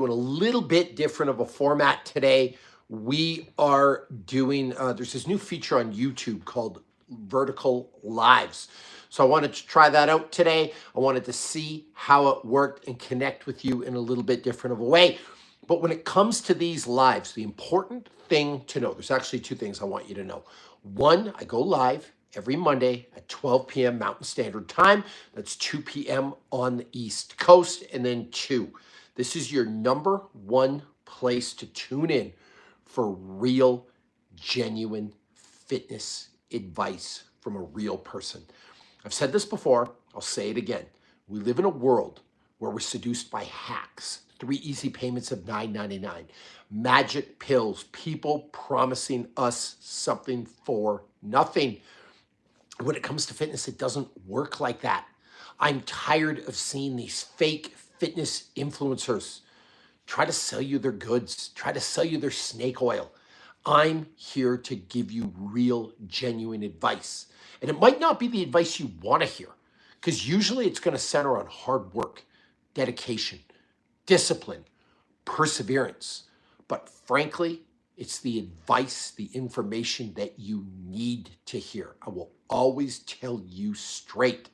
doing a little bit different of a format today. We are doing, there's this new feature on YouTube called Vertical Lives. So I wanted to try that out today. I wanted to see how it worked and connect with you in a little bit different of a way. But when it comes to these lives, the important thing to know, there's actually two things I want you to know. One, I go live every Monday at 12 p.m. Mountain Standard Time. That's 2 p.m. on the East Coast. And then two, this is your number one place to tune in for real, genuine fitness advice from a real person. I've said this before, I'll say it again. We live in a world where we're seduced by hacks, 3 easy payments of $9.99, magic pills, people promising us something for nothing. When it comes to fitness, it doesn't work like that. I'm tired of seeing these fake fitness influencers try to sell you their goods, try to sell you their snake oil. I'm here to give you real, genuine advice. And it might not be the advice you want to hear, because usually it's going to center on hard work, dedication, discipline, perseverance. But frankly, it's the advice, the information that you need to hear. I will always tell you straight.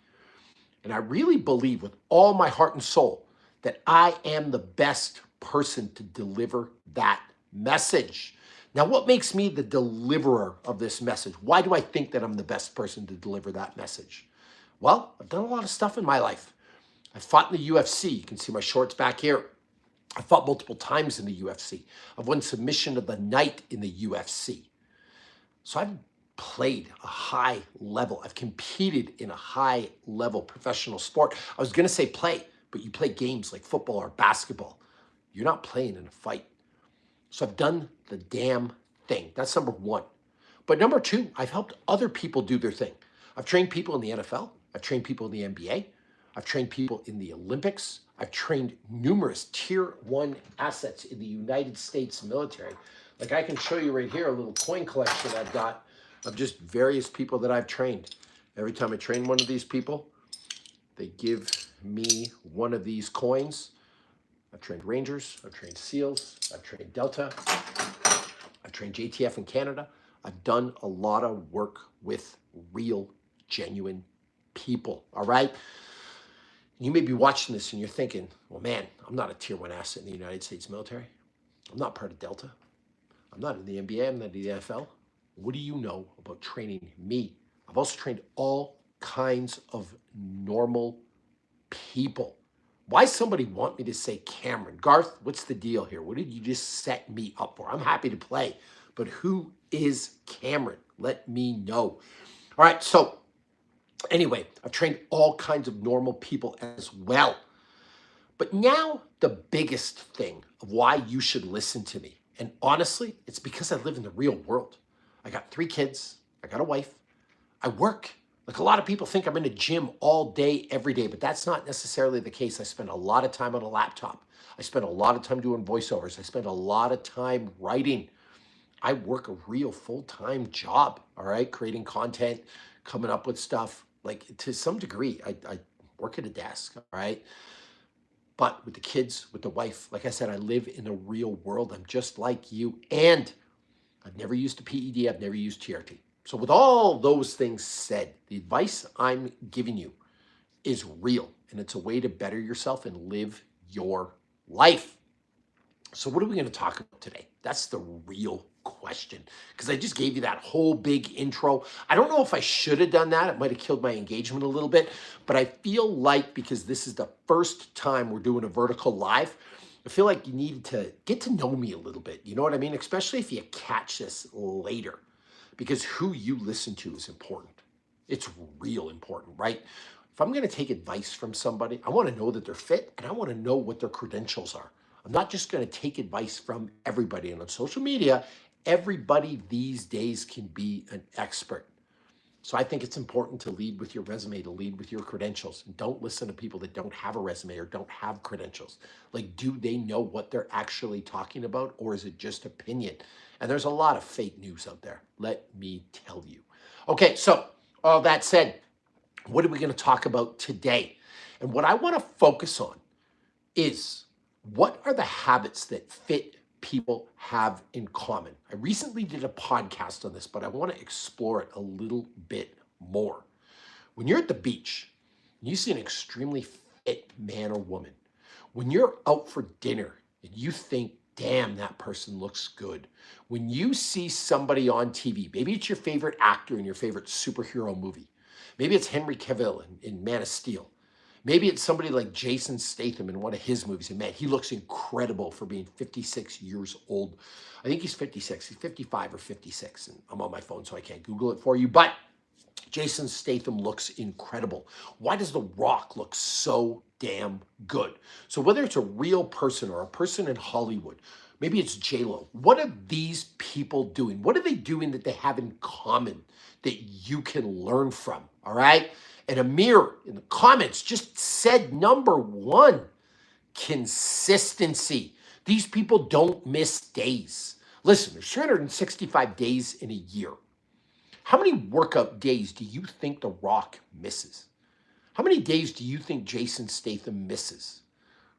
And I really believe with all my heart and soul that I am the best person to deliver that message. Now, what makes me the deliverer of this message? Why do I think that I'm the best person to deliver that message? Well, I've done a lot of stuff in my life. I fought in the UFC. You can see my shorts back here. I fought multiple times in the UFC. I've won submission of the night in the UFC. So I've played a high level. I've competed in a high level professional sport. I was going to say play, but you play games like football or basketball. You're not playing in a fight. So I've done the damn thing. That's number one. But number two, I've helped other people do their thing. I've trained people in the NFL. I've trained people in the NBA. I've trained people in the Olympics. I've trained numerous tier one assets in the United States military. Like I can show you right here a little coin collection I've got of just various people that I've trained. Every time I train one of these people, they give me one of these coins. I've trained Rangers, I've trained SEALs, I've trained Delta, I've trained JTF in Canada. I've done a lot of work with real, genuine people, all right? You may be watching this and you're thinking, well, man, I'm not a tier one asset in the United States military. I'm not part of Delta. I'm not in the NBA, I'm not in the NFL. What do you know about training me? I've also trained all kinds of normal people. Why somebody want me to say Cameron? Garth, what's the deal here? What did you just set me up for? I'm happy to play, but who is Cameron? Let me know. All right, so anyway, I've trained all kinds of normal people as well. But now the biggest thing of why you should listen to me, and honestly, it's because I live in the real world. I got 3 kids, I got a wife, I work. Like a lot of people think I'm in a gym all day, every day, but that's not necessarily the case. I spend a lot of time on a laptop. I spend a lot of time doing voiceovers. I spend a lot of time writing. I work a real full-time job, all right? Creating content, coming up with stuff. Like to some degree, I work at a desk, all right? But with the kids, with the wife, like I said, I live in a real world. I'm just like you. And I've never used a PED. I've never used TRT. So with all those things said, the advice I'm giving you is real. And it's a way to better yourself and live your life. So what are we going to talk about today? That's the real question. Because I just gave you that whole big intro. I don't know if I should have done that. It might have killed my engagement a little bit. But I feel like because this is the first time we're doing a vertical live, I feel like you need to get to know me a little bit. You know what I mean? Especially if you catch this later. Because who you listen to is important. It's real important, right? If I'm going to take advice from somebody, I want to know that they're fit and I want to know what their credentials are. I'm not just going to take advice from everybody. And on social media, everybody these days can be an expert. So I think it's important to lead with your resume, to lead with your credentials. And don't listen to people that don't have a resume or don't have credentials. Like, do they know what they're actually talking about, or is it just opinion? And there's a lot of fake news out there, let me tell you. Okay, so all that said, what are we going to talk about today? And what I want to focus on is What are the habits that fit people have in common? I recently did a podcast on this, but I want to explore it a little bit more. When you're at the beach, and you see an extremely fit man or woman, when you're out for dinner and you think, damn, that person looks good. When you see somebody on TV, maybe it's your favorite actor in your favorite superhero movie. Maybe it's Henry Cavill in Man of Steel. Maybe it's somebody like Jason Statham in one of his movies. And man, he looks incredible for being 56 years old. I think he's 56. He's 55 or 56. And I'm on my phone, so I can't Google it for you. But Jason Statham looks incredible. Why does The Rock look so damn good? So whether it's a real person or a person in Hollywood, maybe it's J-Lo. What are these people doing? What are they doing that they have in common that you can learn from? All right? And Amir in the comments just said number one, consistency. These people don't miss days. Listen, there's 365 days in a year. How many workout days do you think The Rock misses? How many days do you think Jason Statham misses?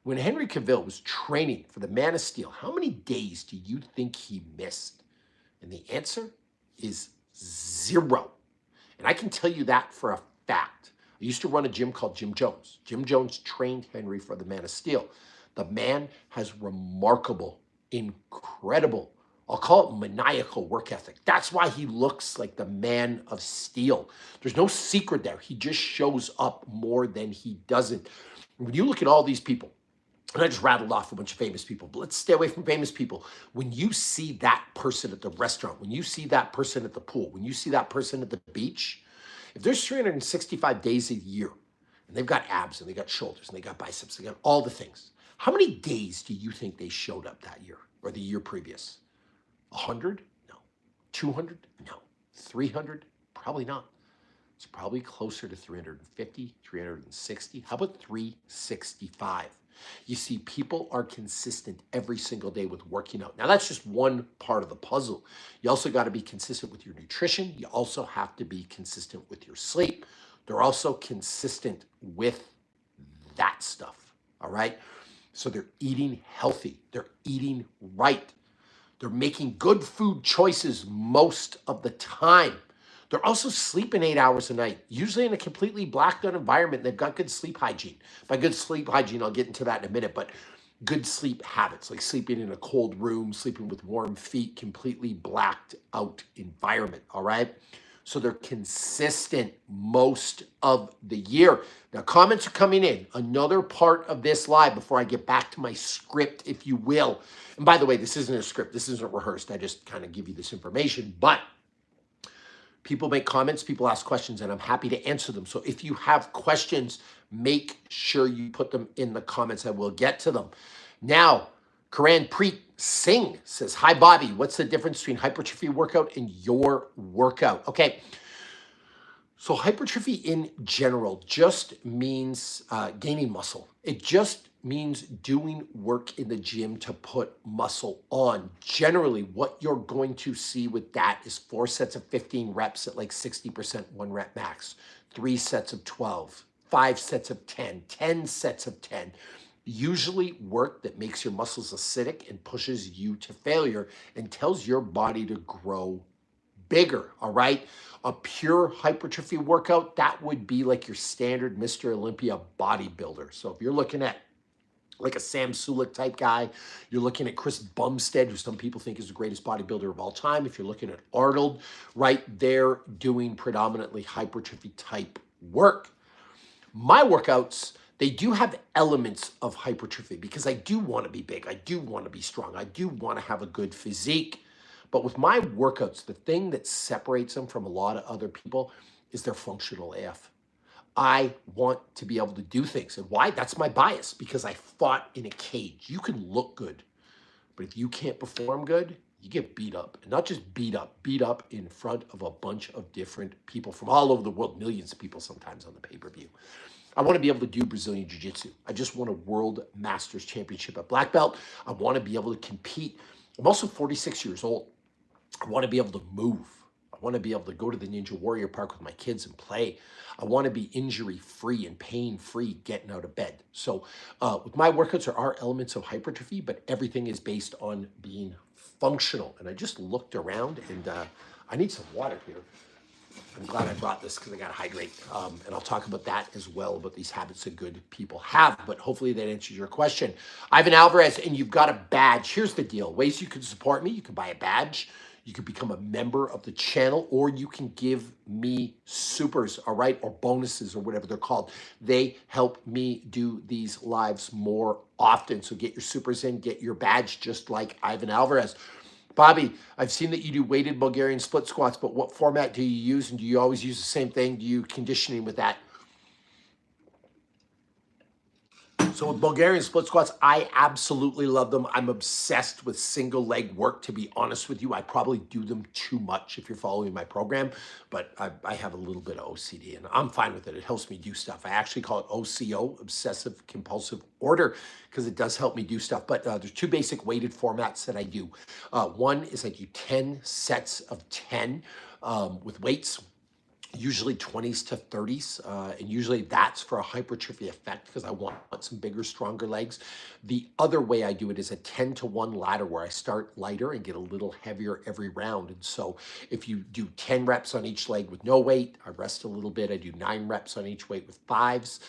When Henry Cavill was training for the Man of Steel, how many days do you think he missed? And the answer is 0. And I can tell you that for a fact. I used to run a gym called Jim Jones. Jim Jones trained Henry for the Man of Steel. The man has remarkable, incredible, I'll call it maniacal work ethic. That's why he looks like the Man of Steel. There's no secret there. He just shows up more than he doesn't. When you look at all these people, and I just rattled off a bunch of famous people, but let's stay away from famous people. When you see that person at the restaurant, when you see that person at the pool, when you see that person at the beach, if there's 365 days a year, and they've got abs, and they got shoulders, and they got biceps, they got all the things, how many days do you think they showed up that year or the year previous? 100? No. 200? No. 300? Probably not. It's probably closer to 350, 360. How about 365? You see, people are consistent every single day with working out. Now, that's just one part of the puzzle. You also got to be consistent with your nutrition. You also have to be consistent with your sleep. They're also consistent with that stuff, all right? So they're eating healthy. They're eating right. They're making good food choices most of the time. They're also sleeping 8 hours a night, usually in a completely blacked out environment. They've got good sleep hygiene. By good sleep hygiene, I'll get into that in a minute, but good sleep habits, like sleeping in a cold room, sleeping with warm feet, completely blacked out environment, all right? So they're consistent most of the year. Now, comments are coming in. Another part of this live before I get back to my script, if you will. And by the way, this isn't a script. This isn't rehearsed. I just kind of give you this information. But people make comments, people ask questions, and I'm happy to answer them. So if you have questions, make sure you put them in the comments. I will get to them. Now, Karan Preet Singh says, hi, Bobby. What's the difference between hypertrophy workout and your workout? Okay. So hypertrophy in general just means gaining muscle. It just means doing work in the gym to put muscle on. Generally, what you're going to see with that is 4 sets of 15 reps at like 60% 1 rep max, 3 sets of 12, 5 sets of 10, 10 sets of 10. Usually work that makes your muscles acidic and pushes you to failure and tells your body to grow bigger, all right? A pure hypertrophy workout, that would be like your standard Mr. Olympia bodybuilder. So if you're looking at like a Sam Sulek type guy, you're looking at Chris Bumstead, who some people think is the greatest bodybuilder of all time. If you're looking at Arnold, right, they're doing predominantly hypertrophy type work. My workouts, they do have elements of hypertrophy because I do want to be big. I do want to be strong. I do want to have a good physique. But with my workouts, the thing that separates them from a lot of other people is they're functional AF. I want to be able to do things. And why? That's my bias, because I fought in a cage. You can look good, but if you can't perform good, you get beat up. And not just beat up in front of a bunch of different people from all over the world, millions of people sometimes on the pay-per-view. I want to be able to do Brazilian Jiu-Jitsu. I just won a World Masters Championship at Black Belt. I want to be able to compete. I'm also 46 years old. I want to be able to move. I want to be able to go to the Ninja Warrior Park with my kids and play. I want to be injury free and pain free getting out of bed. So, with my workouts, there are elements of hypertrophy, but everything is based on being functional. And I just looked around and I need some water here. I'm glad I brought this because I got to hydrate. And I'll talk about that as well, about these habits that good people have. But hopefully that answers your question. Ivan Alvarez, and you've got a badge. Here's the deal. Ways you can support me. You can buy a badge. You can become a member of the channel, or you can give me supers, all right, or bonuses or whatever they're called. They help me do these lives more often. So get your supers in, get your badge, just like Ivan Alvarez. Bobby, I've seen that you do weighted Bulgarian split squats, but what format do you use? And do you always use the same thing? Do you conditioning with that? So with Bulgarian split squats, I absolutely love them. I'm obsessed with single leg work, to be honest with you. I probably do them too much if you're following my program, but I have a little bit of OCD and I'm fine with it. It helps me do stuff. I actually call it OCO, obsessive compulsive order, because it does help me do stuff. But there's two basic weighted formats that I do. One is I do 10 sets of 10 with weights, usually 20s to 30s, and usually that's for a hypertrophy effect because I want some bigger, stronger legs. The other way I do it is a 10-to-1 ladder where I start lighter and get a little heavier every round. And so if you do 10 reps on each leg with no weight, I rest a little bit. I do 9 reps on each weight with 5s.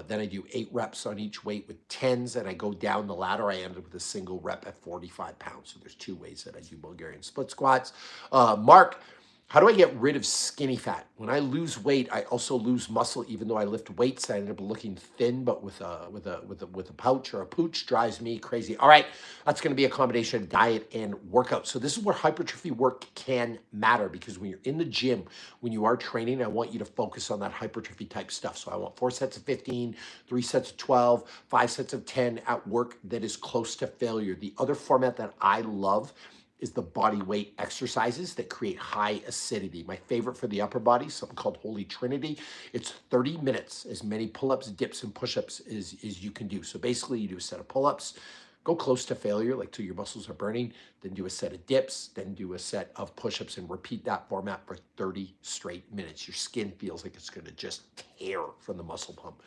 Then I do 8 reps on each weight with 10s, and I go down the ladder. I end up with a single rep at 45 pounds. So there's two ways that I do Bulgarian split squats. Mark, how do I get rid of skinny fat? When I lose weight, I also lose muscle. Even though I lift weights, I end up looking thin, but with a pouch or a pooch drives me crazy. All right, that's going to be a combination of diet and workout. So this is where hypertrophy work can matter, because when you're in the gym, when you are training, I want you to focus on that hypertrophy type stuff. So I want 4 sets of 15, 3 sets of 12, 5 sets of 10 at work that is close to failure. The other format that I love is the body weight exercises that create high acidity. My favorite for the upper body, something called Holy Trinity. It's 30 minutes, as many pull-ups, dips, and push-ups as you can do. So basically you do a set of pull-ups, go close to failure, like till your muscles are burning, then do a set of dips, then do a set of push-ups, and repeat that format for 30 straight minutes. Your skin feels like it's gonna just tear from the muscle pump.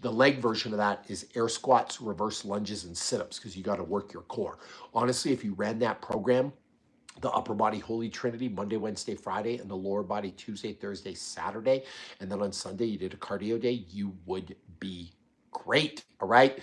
The leg version of that is air squats, reverse lunges, and sit-ups, because you got to work your core. Honestly, if you ran that program, the upper body Holy Trinity, Monday, Wednesday, Friday, and the lower body Tuesday, Thursday, Saturday, and then on Sunday you did a cardio day, you would be great, all right?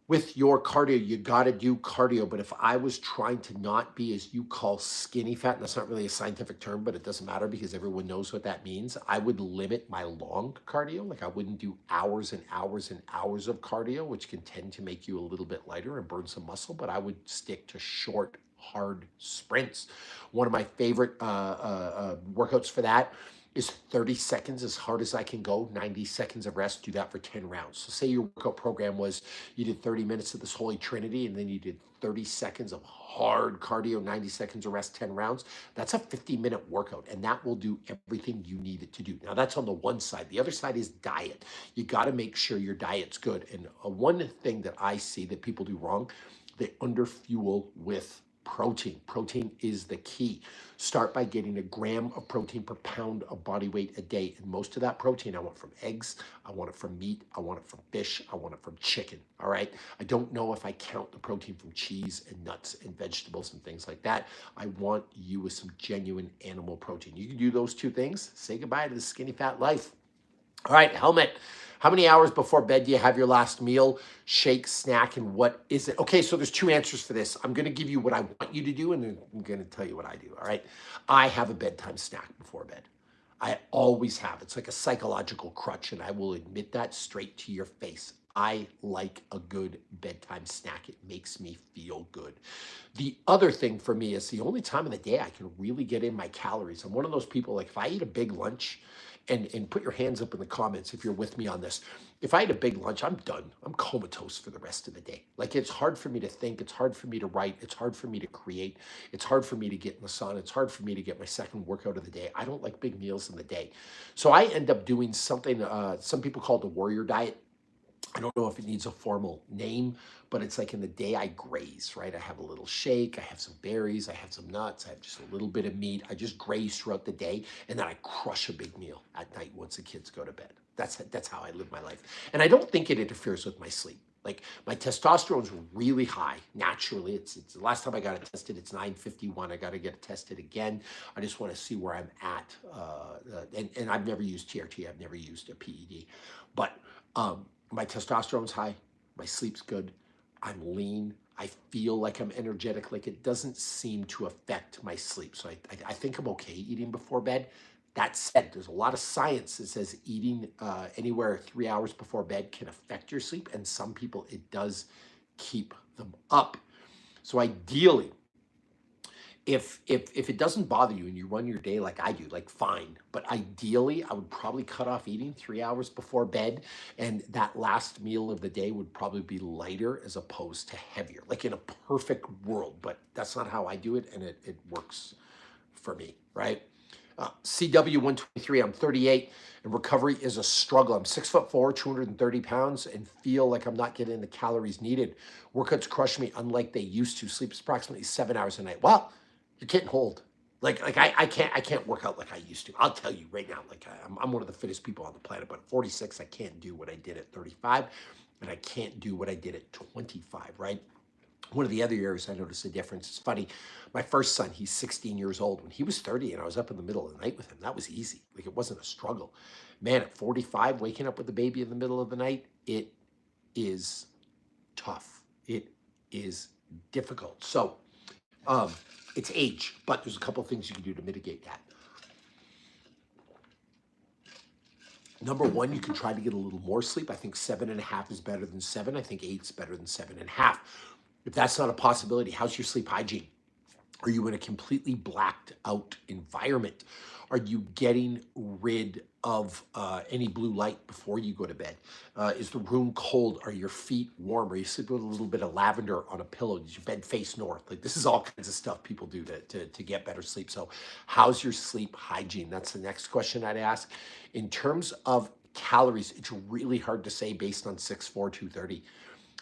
With your cardio, you got to do cardio. But if I was trying to not be, as you call, skinny fat, and that's not really a scientific term, but it doesn't matter because everyone knows what that means, I would limit my long cardio. Like I wouldn't do hours and hours and hours of cardio, which can tend to make you a little bit lighter and burn some muscle, but I would stick to short, hard sprints. One of my favorite workouts for that is 30 seconds, as hard as I can go, 90 seconds of rest, do that for 10 rounds. So say your workout program was you did 30 minutes of this Holy Trinity, and then you did 30 seconds of hard cardio, 90 seconds of rest, 10 rounds. That's a 50-minute workout, and that will do everything you need it to do. Now that's on the one side. The other side is diet. You got to make sure your diet's good. And one thing that I see that people do wrong, they underfuel with protein. Protein is the key. Start by getting a gram of protein per pound of body weight a day. And most of that protein I want from eggs, I want it from meat, I want it from fish, I want it from chicken, all right? I don't know if I count the protein from cheese and nuts and vegetables and things like that. I want you with some genuine animal protein. You can do those two things, say goodbye to the skinny fat life. All right, Helmet. How many hours before bed do you have your last meal, shake, snack, and what is it? Okay, so there's two answers for this. I'm going to give you what I want you to do, and then I'm going to tell you what I do, all right? I have a bedtime snack before bed. I always have. It's like a psychological crutch, and I will admit that straight to your face. I like a good bedtime snack. It makes me feel good. The other thing for me is the only time of the day I can really get in my calories. I'm one of those people, like if I eat a big lunch, and put your hands up in the comments if you're with me on this. If I had a big lunch, I'm done. I'm comatose for the rest of the day. Like it's hard for me to think. It's hard for me to write. It's hard for me to create. It's hard for me to get in the sun. It's hard for me to get my second workout of the day. I don't like big meals in the day. So I end up doing something some people call the warrior diet. I don't know if it needs a formal name, but it's like in the day I graze, right? I have a little shake, I have some berries, I have some nuts, I have just a little bit of meat. I just graze throughout the day, and then I crush a big meal at night once the kids go to bed. That's how I live my life. And I don't think it interferes with my sleep. Like my testosterone's really high naturally. It's the last time I got it tested, it's 951. I got to get it tested again. I just want to see where I'm at. And I've never used TRT. I've never used a PED, but my testosterone's high. My sleep's good. I'm lean. I feel like I'm energetic. Like it doesn't seem to affect my sleep. So I think I'm okay eating before bed. That said, there's a lot of science that says eating anywhere 3 hours before bed can affect your sleep, and some people it does keep them up. So ideally, if it doesn't bother you and you run your day like I do, like fine. But ideally, I would probably cut off eating 3 hours before bed, and that last meal of the day would probably be lighter as opposed to heavier. Like in a perfect world, but that's not how I do it, and it works for me, right? CW123, I'm 38, and recovery is a struggle. I'm 6'4", 230 pounds, and feel like I'm not getting the calories needed. Workouts crush me unlike they used to. Sleep is approximately 7 hours a night. Well, you're getting old. Like I can't work out like I used to. I'll tell you right now, like I'm one of the fittest people on the planet, but at 46, I can't do what I did at 35, and I can't do what I did at 25, right? One of the other years I noticed a difference. It's funny. My first son, he's 16 years old. When he was 30 and I was up in the middle of the night with him, that was easy. Like it wasn't a struggle. Man, at 45, waking up with the baby in the middle of the night, it is tough. It is difficult. So um, it's age, but there's a couple of things you can do to mitigate that. Number one, you can try to get a little more sleep. I think 7.5 is better than 7. I think 8's better than 7.5. If that's not a possibility, how's your sleep hygiene? Are you in a completely blacked out environment? Are you getting rid of any blue light before you go to bed? Is the room cold? Are your feet warm? Are you sleeping with a little bit of lavender on a pillow? Does your bed face north? Like this is all kinds of stuff people do to get better sleep. So how's your sleep hygiene? That's the next question I'd ask. In terms of calories, it's really hard to say based on 6'4", 230.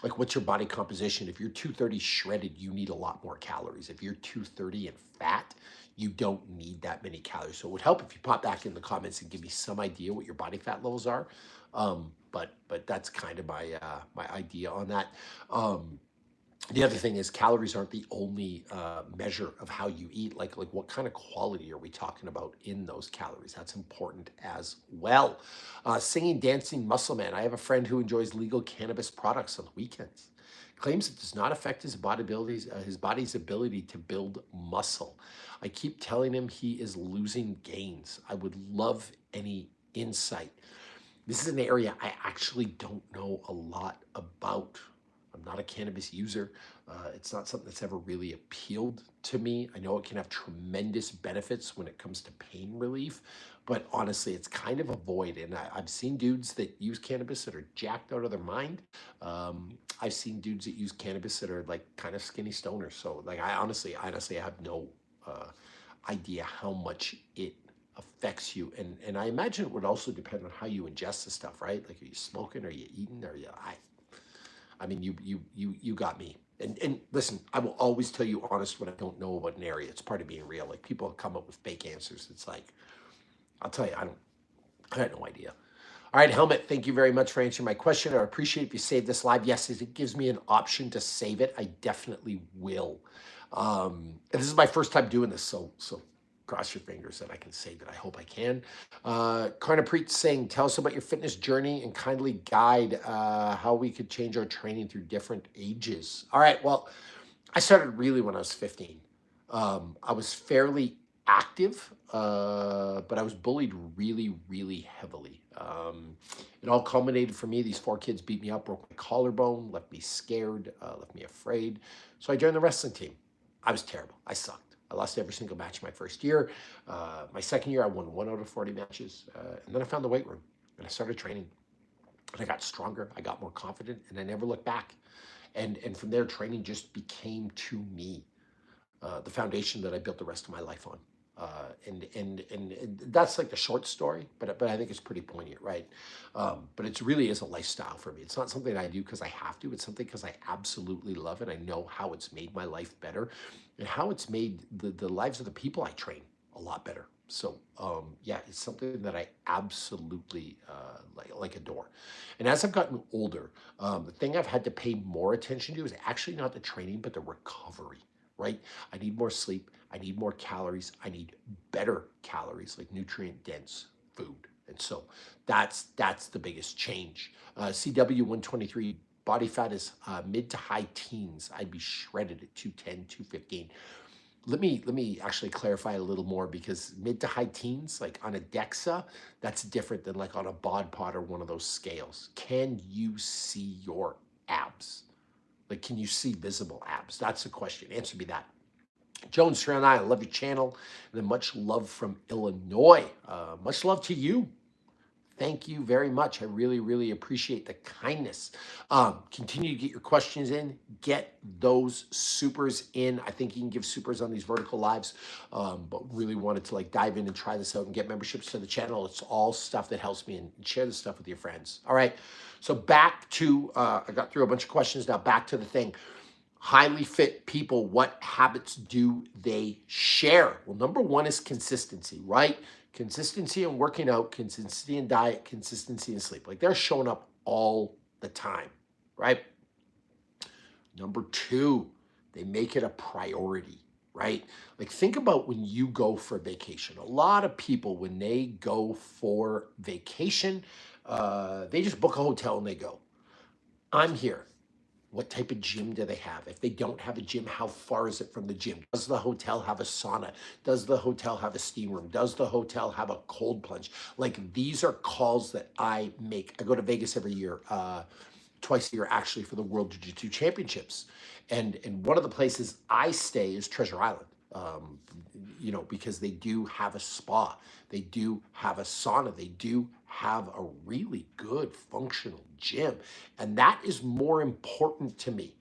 Like what's your body composition? If you're 230 shredded, you need a lot more calories. If you're 230 and fat, you don't need that many calories. So it would help if you pop back in the comments and give me some idea what your body fat levels are. But that's kind of my idea on that. The other thing is calories aren't the only measure of how you eat. Like what kind of quality are we talking about in those calories? That's important as well. Singing, dancing, muscle man. I have a friend who enjoys legal cannabis products on the weekends. Claims it does not affect his body's ability to build muscle. I keep telling him he is losing gains. I would love any insight. This is an area I actually don't know a lot about. I'm not a cannabis user. It's not something that's ever really appealed to me. I know it can have tremendous benefits when it comes to pain relief, but honestly, it's kind of a void. And I've seen dudes that use cannabis that are jacked out of their mind. I've seen dudes that use cannabis that are like kind of skinny stoners. So like I honestly have no idea how much it affects you. And I imagine it would also depend on how you ingest the stuff, right? Like are you smoking? Are you eating? Are you I mean, you got me. And listen, I will always tell you honest when I don't know about an area. It's part of being real. Like people come up with fake answers. It's like, I'll tell you, I had no idea. All right, Helmet, thank you very much for answering my question. I appreciate if you save this live. Yes, if it gives me an option to save it, I definitely will. And this is my first time doing this, so cross your fingers that I can save it. I hope I can. Karnapreet saying, tell us about your fitness journey and kindly guide how we could change our training through different ages. All right, well, I started really when I was 15. I was fairly active, but I was bullied really, really heavily. It all culminated for me. These 4 kids beat me up, broke my collarbone, left me scared, left me afraid. So I joined the wrestling team. I was terrible. I sucked. I lost every single match my first year. My second year, I won 1 out of 40 matches. And then I found the weight room and I started training. And I got stronger. I got more confident and I never looked back. And from there, training just became to me the foundation that I built the rest of my life on. And that's like the short story, but I think it's pretty poignant, right? But it really is a lifestyle for me. It's not something I do because I have to. It's something because I absolutely love it. I know how it's made my life better, and how it's made the lives of the people I train a lot better. So yeah, it's something that I absolutely like adore. And as I've gotten older, the thing I've had to pay more attention to is actually not the training, but the recovery. Right? I need more sleep. I need more calories. I need better calories, like nutrient dense food. And so that's the biggest change. CW 123 body fat is mid to high teens. I'd be shredded at 210, 215. Let me actually clarify a little more, because mid to high teens, like on a DEXA, that's different than like on a bod pod or one of those scales. Can you see your abs? Like, can you see visible abs? That's the question. Answer me that. Jones 309, I love your channel. And then much love from Illinois. Much love to you. Thank you very much. I really, really appreciate the kindness. Continue to get your questions in. Get those supers in. I think you can give supers on these vertical lives, but really wanted to like dive in and try this out and get memberships to the channel. It's all stuff that helps me, and share this stuff with your friends. All right. So back to, I got through a bunch of questions. Now back to the thing. Highly fit people, what habits do they share? Well, number one is consistency, right? Consistency in working out, consistency in diet, consistency in sleep. Like, they're showing up all the time, right? Number two, they make it a priority, right? Like, think about when you go for vacation. A lot of people, when they go for vacation, they just book a hotel and they go. I'm here. What type of gym do they have? If they don't have a gym, how far is it from the gym? Does the hotel have a sauna? Does the hotel have a steam room? Does the hotel have a cold plunge? Like, these are calls that I make. I go to Vegas every year, twice a year actually, for the World Jiu-Jitsu Championships. And one of the places I stay is Treasure Island. Because they do have a spa, they do have a sauna, they do have a really good functional gym. And that is more important to me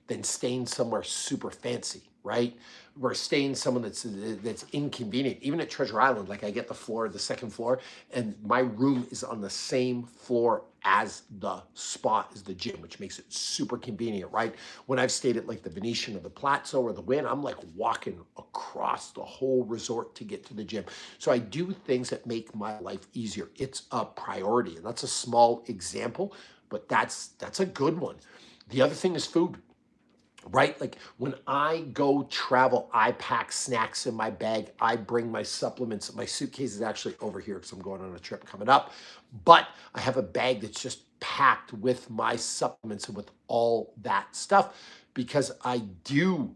than staying somewhere super fancy, right? We're staying somewhere that's inconvenient. Even at Treasure Island, like, I get the second floor, and my room is on the same floor as the spa, is the gym, which makes it super convenient, right? When I've stayed at like the Venetian or the Palazzo or the Wynn, I'm like walking across the whole resort to get to the gym. So I do things that make my life easier. It's a priority, and that's a small example, but that's a good one. The other thing is food. Right? Like, when I go travel, I pack snacks in my bag. I bring my supplements. My suitcase is actually over here because I'm going on a trip coming up. But I have a bag that's just packed with my supplements and with all that stuff, because I do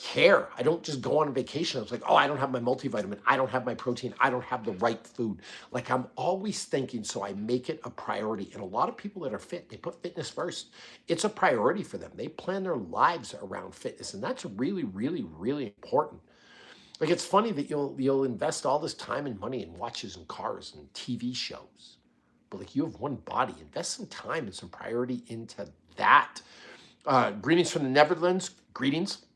care. I don't just go on vacation. I was like, oh, I don't have my multivitamin. I don't have my protein. I don't have the right food. Like, I'm always thinking, so I make it a priority. And a lot of people that are fit, they put fitness first. It's a priority for them. They plan their lives around fitness. And that's really, really, really important. Like, it's funny that you'll invest all this time and money in watches and cars and TV shows. But like, you have one body. Invest some time and some priority into that. Greetings from the Netherlands. Greetings.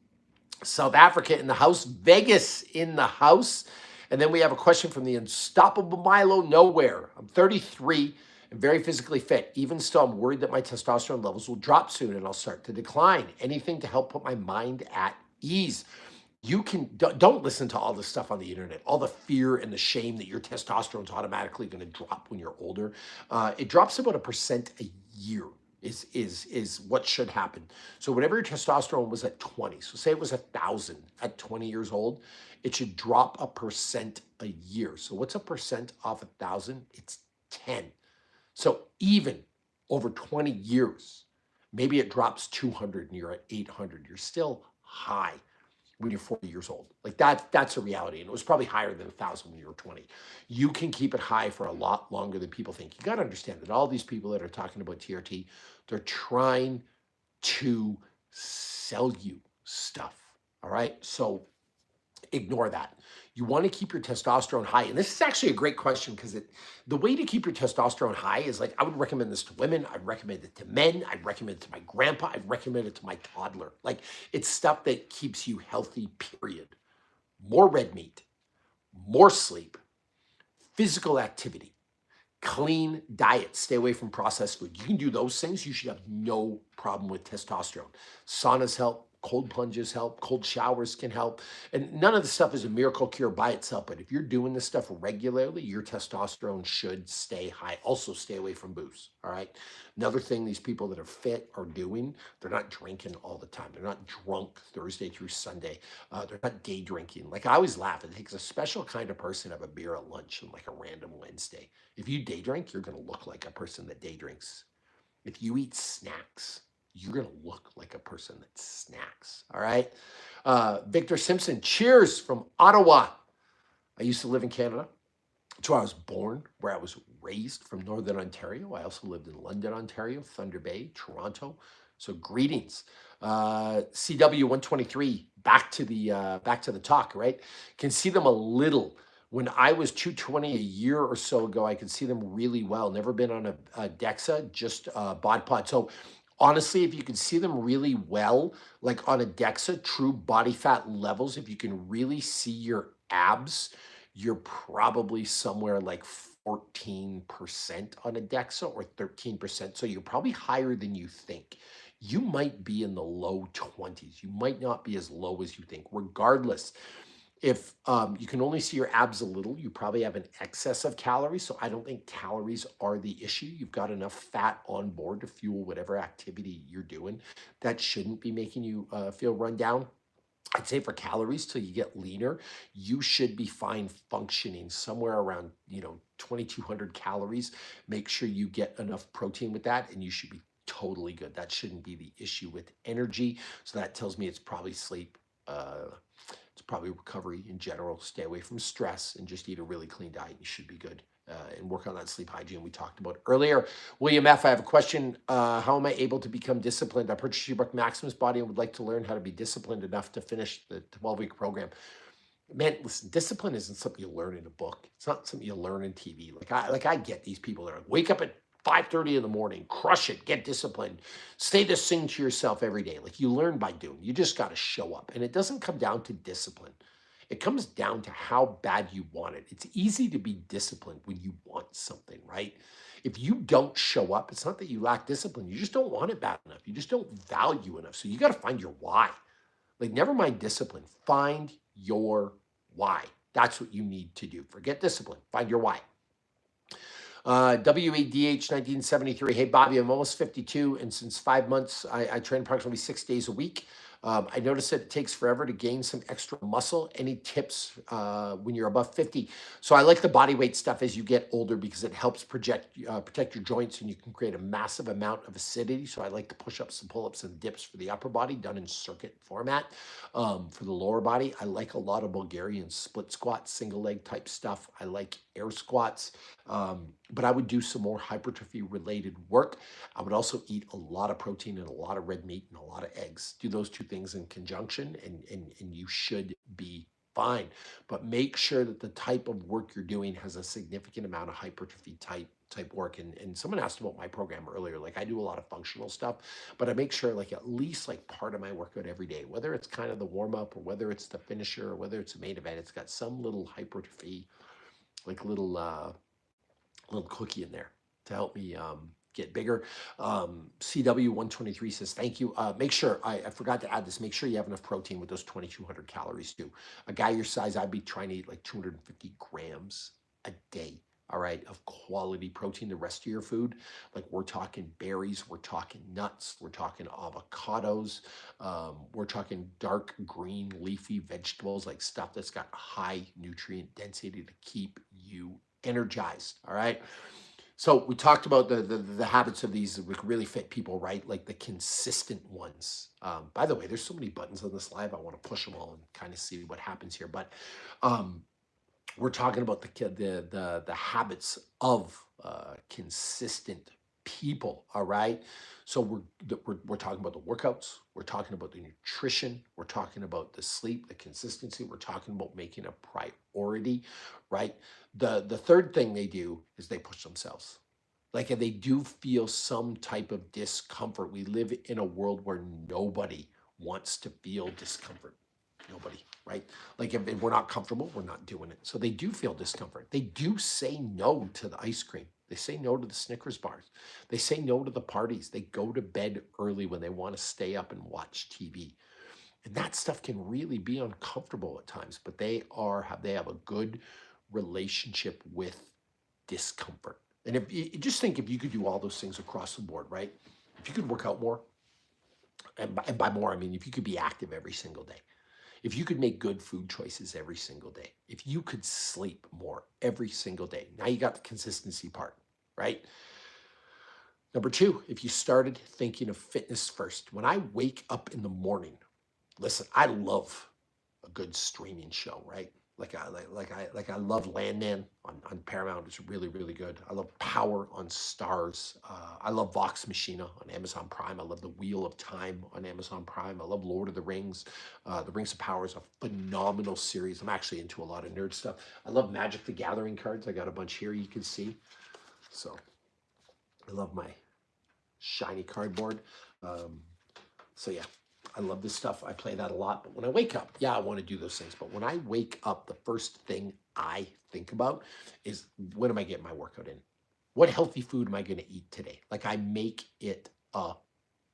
South Africa in the house, Vegas in the house. And then we have a question from the unstoppable Milo Nowhere. I'm 33 and very physically fit. Even still, I'm worried that my testosterone levels will drop soon and I'll start to decline. Anything to help put my mind at ease? You don't listen to all this stuff on the internet, all the fear and the shame that your testosterone is automatically going to drop when you're older. It drops about 1% a year. Is what should happen. So whatever your testosterone was at 20, so say it was 1,000 at 20 years old, it should drop 1% a year. So what's 1% off 1,000? It's 10. So even over 20 years, maybe it drops 200 and you're at 800. You're still high when you're 40 years old. Like, that's a reality. And it was probably higher than 1,000 when you were 20. You can keep it high for a lot longer than people think. You got to understand that all these people that are talking about TRT, they're trying to sell you stuff. All right. So ignore that. You want to keep your testosterone high. And this is actually a great question, because the way to keep your testosterone high is, like, I would recommend this to women. I'd recommend it to men. I'd recommend it to my grandpa. I'd recommend it to my toddler. Like, it's stuff that keeps you healthy, period. More red meat, more sleep, physical activity, clean diet, stay away from processed food. You can do those things, you should have no problem with testosterone. Saunas help, cold plunges help, cold showers can help. And none of the stuff is a miracle cure by itself, but if you're doing this stuff regularly, your testosterone should stay high. Also, stay away from booze. All right. Another thing these people that are fit are doing, they're not drinking all the time. They're not drunk Thursday through Sunday. They're not day drinking. Like I always laugh, it takes a special kind of person to have a beer at lunch on like a random Wednesday. If you day drink, you're going to look like a person that day drinks. If you eat snacks, you're going to look like a person that snacks. All right. Victor Simpson, cheers from Ottawa. I used to live in Canada. That's where I was born, where I was raised, from Northern Ontario. I also lived in London, Ontario, Thunder Bay, Toronto. So greetings. CW 123, back to the talk, right? Can see them a little. When I was 220 a year or so ago, I could see them really well. Never been on a DEXA, just bod pod. So honestly, if you can see them really well, like on a DEXA, true body fat levels, if you can really see your abs, you're probably somewhere like 14% on a DEXA or 13%. So you're probably higher than you think. You might be in the low 20s. You might not be as low as you think. Regardless, if you can only see your abs a little, you probably have an excess of calories. So I don't think calories are the issue. You've got enough fat on board to fuel whatever activity you're doing. That shouldn't be making you feel run down. I'd say for calories till you get leaner, you should be fine functioning somewhere around, 2,200 calories. Make sure you get enough protein with that and you should be totally good. That shouldn't be the issue with energy. So that tells me it's probably sleep. It's probably recovery in general. Stay away from stress and just eat a really clean diet. You should be good. And work on that sleep hygiene we talked about earlier. William F., I have a question. How am I able to become disciplined? I purchased your book, Maximus Body, and would like to learn how to be disciplined enough to finish the 12-week program. Man, listen, discipline isn't something you learn in a book. It's not something you learn in TV. I get these people that are like, wake up at 5:30 in the morning, crush it, get disciplined, say this thing to yourself every day. Like you learn by doing. You just got to show up. And it doesn't come down to discipline. It comes down to how bad you want it. It's easy to be disciplined when you want something, right? If you don't show up, it's not that you lack discipline. You just don't want it bad enough. You just don't value enough. So you got to find your why. Like, never mind discipline. Find your why. That's what you need to do. Forget discipline. Find your why. WADH 1973. Hey, Bobby, I'm almost 52, and since 5 months, I train approximately 6 days a week. I noticed that it takes forever to gain some extra muscle. Any tips when you're above 50? So I like the body weight stuff as you get older because it helps protect your joints and you can create a massive amount of acidity. So I like the push-ups and pull-ups and dips for the upper body done in circuit format. For the lower body, I like a lot of Bulgarian split squats, single leg type stuff. I like air squats. But I would do some more hypertrophy related work. I would also eat a lot of protein and a lot of red meat and a lot of eggs. Do those two things in conjunction and you should be fine. But make sure that the type of work you're doing has a significant amount of hypertrophy type work. And someone asked about my program earlier. Like I do a lot of functional stuff, but I make sure like at least like part of my workout every day, whether it's kind of the warm up or whether it's the finisher or whether it's a main event, it's got some little hypertrophy, like little cookie in there to help me get bigger. CW 123 says, thank you. Make sure, I forgot to add this, make sure you have enough protein with those 2,200 calories too. A guy your size, I'd be trying to eat like 250 grams a day, all right, of quality protein. The rest of your food, like we're talking berries, we're talking nuts, we're talking avocados, we're talking dark green leafy vegetables, like stuff that's got high nutrient density to keep you energized. All right. So we talked about the habits of these really fit people, right? Like the consistent ones. By the way, there's so many buttons on this live. I want to push them all and kind of see what happens here. But we're talking about the habits of consistent people. All right. So we're talking about the workouts. We're talking about the nutrition. We're talking about the sleep, the consistency. We're talking about making a priority, right? The third thing they do is they push themselves. Like they do feel some type of discomfort. We live in a world where nobody wants to feel discomfort. Nobody, right? Like if we're not comfortable, we're not doing it. So they do feel discomfort. They do say no to the ice cream. They say no to the Snickers bars. They say no to the parties. They go to bed early when they want to stay up and watch TV. And that stuff can really be uncomfortable at times, but they have a good relationship with discomfort. And if you just think if you could do all those things across the board, right? If you could work out more, and by more I mean if you could be active every single day, if you could make good food choices every single day, if you could sleep more every single day, now you got the consistency part, right? Number two, if you started thinking of fitness first, when I wake up in the morning, listen, I love a good streaming show, right? I love Landman on Paramount. It's really really good. I love Power on Stars. I love Vox Machina on Amazon Prime. I love The Wheel of Time on Amazon Prime. I love Lord of the Rings. The Rings of Power is a phenomenal series. I'm actually into a lot of nerd stuff. I love Magic the Gathering cards. I got a bunch here you can see. So I love my shiny cardboard. Um, so yeah, I love this stuff. I play that a lot. But when I wake up, yeah, I want to do those things. But when I wake up, the first thing I think about is when am I getting my workout in? What healthy food am I going to eat today? Like I make it a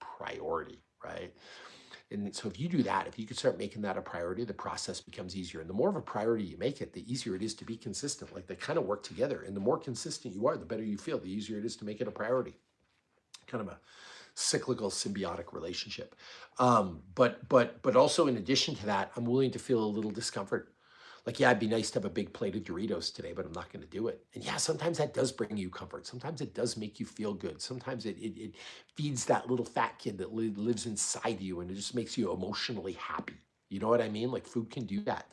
priority, right? And so if you do that, if you could start making that a priority, the process becomes easier. And the more of a priority you make it, the easier it is to be consistent. Like they kind of work together. And the more consistent you are, the better you feel, the easier it is to make it a priority. Kind of a cyclical symbiotic relationship. But also in addition to that, I'm willing to feel a little discomfort. Like, yeah, it'd be nice to have a big plate of Doritos today, but I'm not going to do it. And yeah, sometimes that does bring you comfort. Sometimes it does make you feel good. Sometimes it feeds that little fat kid that lives inside you and it just makes you emotionally happy. You know what I mean? Like food can do that.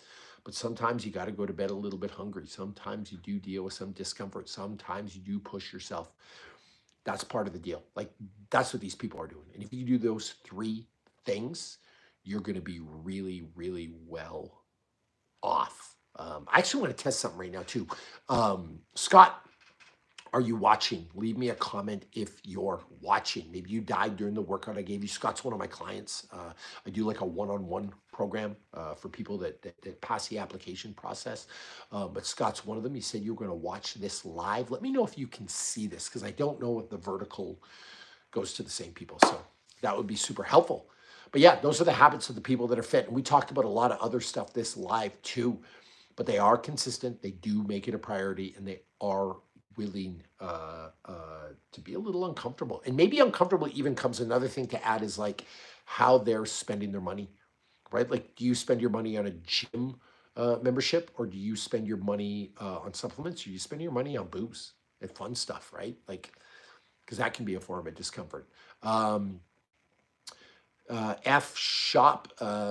But sometimes you got to go to bed a little bit hungry. Sometimes you do deal with some discomfort. Sometimes you do push yourself. That's part of the deal. Like that's what these people are doing. And if you do those three things, you're going to be really, really well off. I actually want to test something right now too. Scott, are you watching? Leave me a comment if you're watching. Maybe you died during the workout I gave you. Scott's one of my clients. I do like a one-on-one program for people that pass the application process. But Scott's one of them. He said you're going to watch this live. Let me know if you can see this because I don't know if the vertical goes to the same people. So that would be super helpful. But yeah, those are the habits of the people that are fit. And we talked about a lot of other stuff this live too, but they are consistent. They do make it a priority and they are willing to be a little uncomfortable. And maybe uncomfortable even comes another thing to add is like how they're spending their money, right? Like, do you spend your money on a gym membership or do you spend your money on supplements? Or do you spend your money on booze and fun stuff, right? Like, because that can be a form of discomfort. Um, F shop,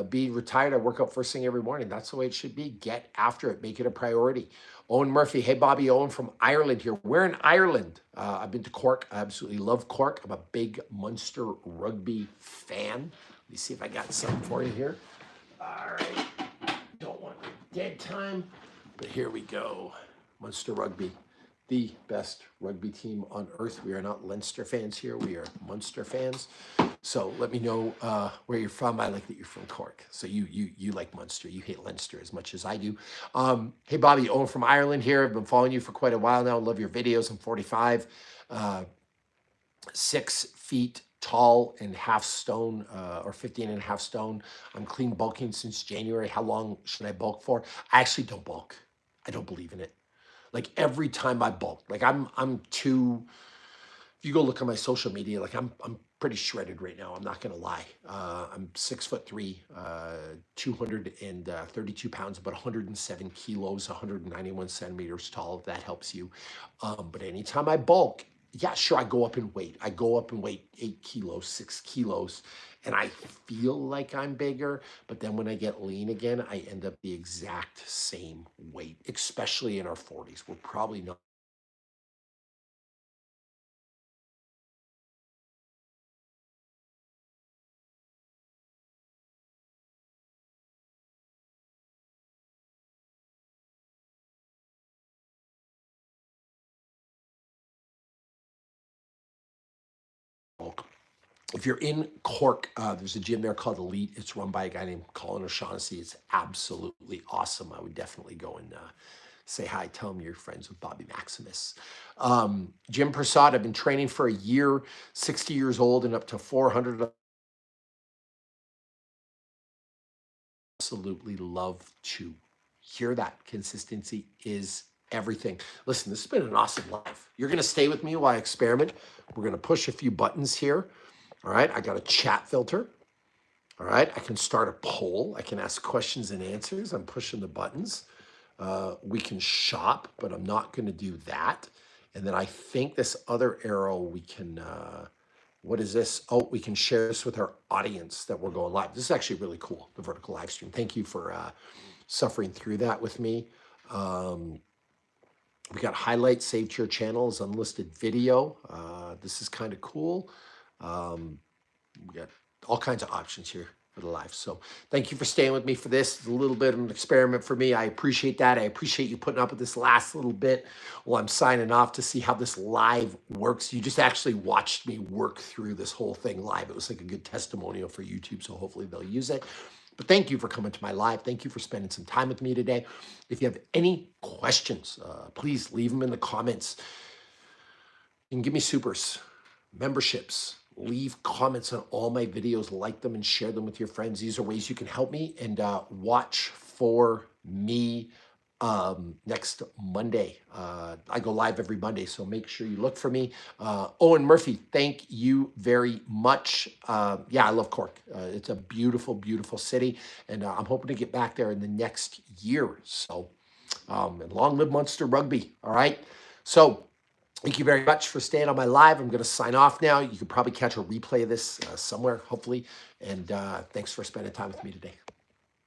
be retired. I work out first thing every morning. That's the way it should be. Get after it. Make it a priority. Owen Murphy. Hey, Bobby. Owen from Ireland here. We're in Ireland. I've been to Cork. I absolutely love Cork. I'm a big Munster rugby fan. Let me see if I got something for you here. All right. Don't want dead time, but here we go. Munster rugby. The best rugby team on earth. We are not Leinster fans here. We are Munster fans. So let me know where you're from. I like that you're from Cork. So you like Munster. You hate Leinster as much as I do. Hey, Bobby, Owen from Ireland here. I've been following you for quite a while now. Love your videos. I'm 45, 6 feet tall and half stone or 15 and a half stone. I'm clean bulking since January. How long should I bulk for? I actually don't bulk. I don't believe in it. Like every time I bulk, like I'm too. If you go look at my social media, like I'm pretty shredded right now. I'm not gonna lie. I'm 6'3", 232 pounds, about 107 kilos, 191 centimeters tall. If that helps you. But anytime I bulk, yeah, sure, I go up in weight. I go up in weight 8 kilos, 6 kilos, and I feel like I'm bigger. But then when I get lean again, I end up the exact same weight, especially in our 40s. We're probably not bulk. If you're in Cork, there's a gym there called Elite. It's run by a guy named Colin O'Shaughnessy. It's absolutely awesome. I would definitely go and say hi. Tell him you're friends with Bobby Maximus. Jim Prasad, I've been training for a year, 60 years old and up to 400. Absolutely love to hear that. Consistency is everything. Listen, this has been an awesome life. You're going to stay with me while I experiment. We're going to push a few buttons here. All right, I got a chat filter. All right, I can start a poll. I can ask questions and answers. I'm pushing the buttons. We can shop, but I'm not going to do that. And then I think this other arrow we can, what is this? Oh, we can share this with our audience that we're going live. This is actually really cool, the vertical live stream. Thank you for suffering through that with me. We got highlights saved to your channels, unlisted video. This is kind of cool. We got all kinds of options here for the live. So thank you for staying with me for this. It's a little bit of an experiment for me. I appreciate that. I appreciate you putting up with this last little bit while I'm signing off to see how this live works. You just actually watched me work through this whole thing live. It was like a good testimonial for YouTube, so hopefully they'll use it. But thank you for coming to my live. Thank you for spending some time with me today. If you have any questions, please leave them in the comments. You can give me supers, memberships, leave comments on all my videos, like them and share them with your friends. These are ways you can help me, and watch for me next Monday. I go live every Monday, so make sure you look for me. Owen Murphy, thank you very much. Yeah, I love Cork. It's a beautiful, beautiful city, and I'm hoping to get back there in the next year. So, and long live Munster Rugby. All right. So, thank you very much for staying on my live. I'm going to sign off now. You can probably catch a replay of this somewhere, hopefully. And thanks for spending time with me today.